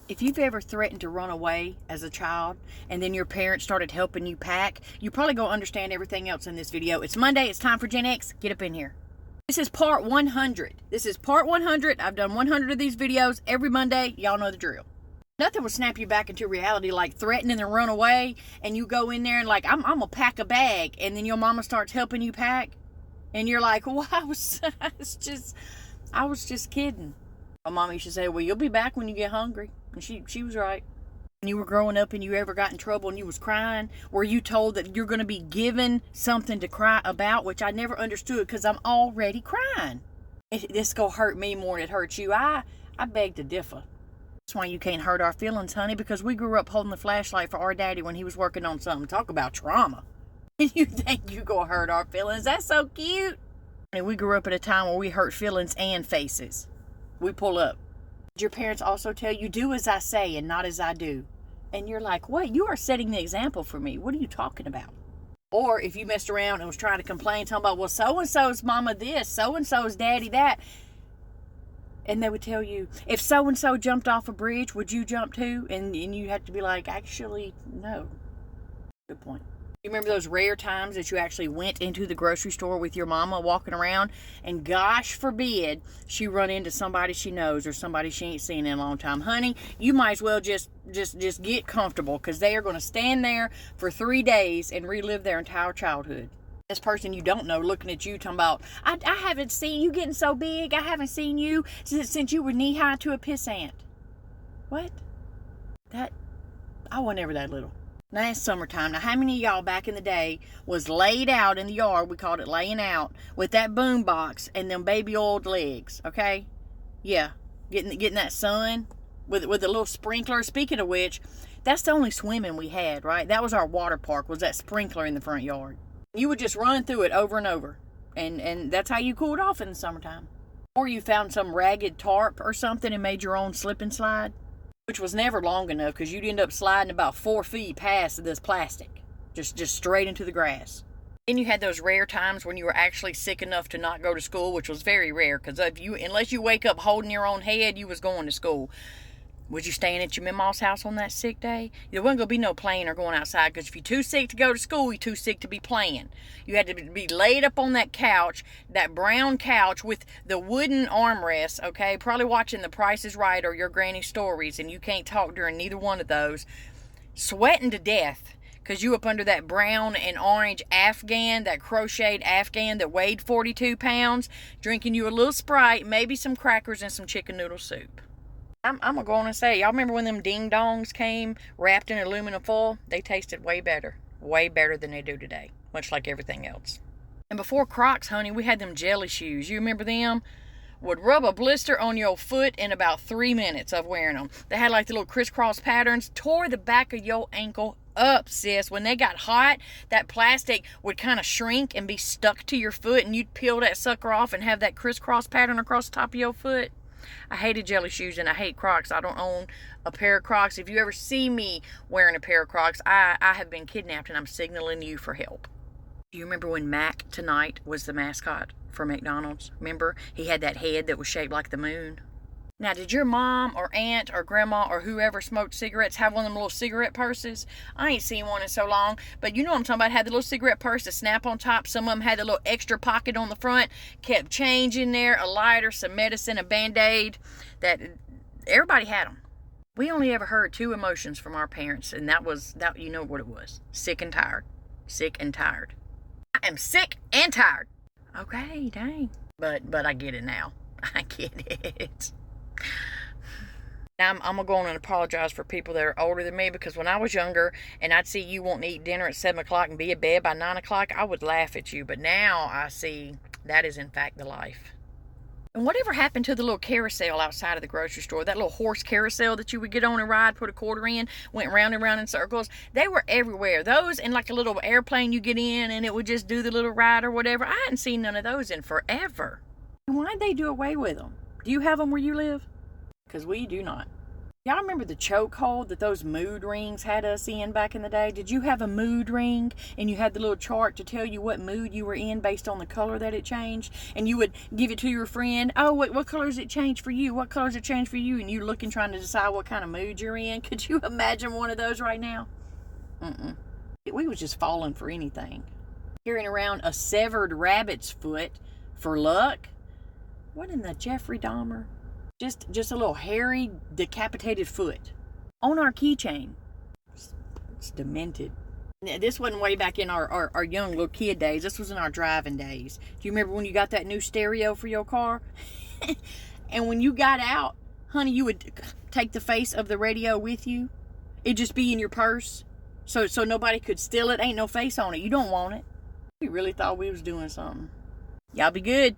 If you've ever threatened to run away as a child and then your parents started helping you pack, you probably gonna understand everything else in this video. It's Monday, it's time for Gen X. Get up in here. This is part 100. This is part 100. I've done 100 of these videos every Monday. Y'all know the drill. Nothing will snap you back into reality like threatening to run away, and you go in there and like, I'm gonna pack a bag, and then your mama starts helping you pack, and you're like, well, I was just kidding. My mama used to say, well, you'll be back when you get hungry. And she was right. When you were growing up and you ever got in trouble and you was crying, were you told that you're going to be given something to cry about, which I never understood because I'm already crying. This going to hurt me more than it hurts you. I beg to differ. That's why you can't hurt our feelings, honey, because we grew up holding the flashlight for our daddy when he was working on something. Talk about trauma. And you think you going to hurt our feelings? That's so cute. And we grew up at a time where we hurt feelings and faces. We pull up. Your parents also tell you, do as I say and not as I do. And you're like, what? You are setting the example for me. What are you talking about? Or if you messed around and was trying to complain, talking about, well, so-and-so's mama this, so-and-so's daddy that. And they would tell you, if so-and-so jumped off a bridge, would you jump too? And you have to be like, actually, no. Good point. You remember those rare times that you actually went into the grocery store with your mama walking around, and gosh forbid she run into somebody she knows or somebody she ain't seen in a long time. Honey, you might as well just get comfortable, because they are going to stand there for 3 days and relive their entire childhood. This person you don't know looking at you talking about, I haven't seen you getting so big. I haven't seen you since you were knee-high to a pissant. What? I wasn't ever that little. Now it's summertime. Now how many of y'all back in the day was laid out in the yard, we called it laying out, with that boom box and them baby oiled legs, okay? Yeah, getting that sun with the little sprinkler. Speaking of which, that's the only swimming we had, right? That was our water park, was that sprinkler in the front yard. You would just run through it over and over, and that's how you cooled off in the summertime. Or you found some ragged tarp or something and made your own slip and slide, which was never long enough because you'd end up sliding about 4 feet past this plastic, just straight into the grass. Then you had those rare times when you were actually sick enough to not go to school, which was very rare, because unless you wake up holding your own head, you was going to school. Was you staying at your mama's house on that sick day? There wasn't going to be no playing or going outside, because if you're too sick to go to school, you're too sick to be playing. You had to be laid up on that couch, that brown couch with the wooden armrests, okay? Probably watching The Price is Right or Your Granny Stories, and you can't talk during neither one of those. Sweating to death, because you up under that brown and orange Afghan, that crocheted Afghan that weighed 42 pounds, drinking you a little Sprite, maybe some crackers and some chicken noodle soup. I'm going to go on and say, y'all remember when them ding-dongs came wrapped in aluminum foil? They tasted way better than they do today, much like everything else. And before Crocs, honey, we had them jelly shoes. You remember them? Would rub a blister on your foot in about 3 minutes of wearing them. They had like the little crisscross patterns, tore the back of your ankle up, sis. When they got hot, that plastic would kind of shrink and be stuck to your foot, and you'd peel that sucker off and have that crisscross pattern across the top of your foot. I hated jelly shoes and I hate Crocs. I don't own a pair of Crocs. If you ever see me wearing a pair of Crocs, I have been kidnapped and I'm signaling you for help. Do you remember when Mac Tonight was the mascot for McDonald's? Remember? He had that head that was shaped like the moon. Now, did your mom or aunt or grandma or whoever smoked cigarettes have one of them little cigarette purses? I ain't seen one in so long, but you know what I'm talking about. Had the little cigarette purse to snap on top. Some of them had the little extra pocket on the front, kept change in there, a lighter, some medicine, a Band-Aid. That everybody had them. We only ever heard 2 emotions from our parents, and that you know what it was. Sick and tired. Sick and tired. I am sick and tired. Okay, dang. But I get it now. I get it. Now, I'm going to go on and apologize for people that are older than me, because when I was younger and I'd see you wanting to eat dinner at 7 o'clock and be in bed by 9 o'clock, I would laugh at you. But now I see that is in fact the life. And whatever happened to the little carousel outside of the grocery store, that little horse carousel that you would get on and ride, put a quarter in, went round and round in circles? They were everywhere. Those and like a little airplane you get in and it would just do the little ride or whatever. I hadn't seen none of those in forever. Why'd they do away with them? Do you have them where you live? Because we do not. Y'all remember the chokehold that those mood rings had us in back in the day? Did you have a mood ring and you had the little chart to tell you what mood you were in based on the color that it changed? And you would give it to your friend. Oh, what color does it change for you? What color does it change for you? And you're looking, trying to decide what kind of mood you're in. Could you imagine one of those right now? We was just falling for anything. Carrying around a severed rabbit's foot for luck? What in the Jeffrey Dahmer? Just a little hairy, decapitated foot on our keychain. It's demented. This wasn't way back in our young little kid days. This was in our driving days. Do you remember when you got that new stereo for your car? And when you got out, honey, you would take the face of the radio with you. It'd just be in your purse. So nobody could steal it. Ain't no face on it. You don't want it. We really thought we was doing something. Y'all be good.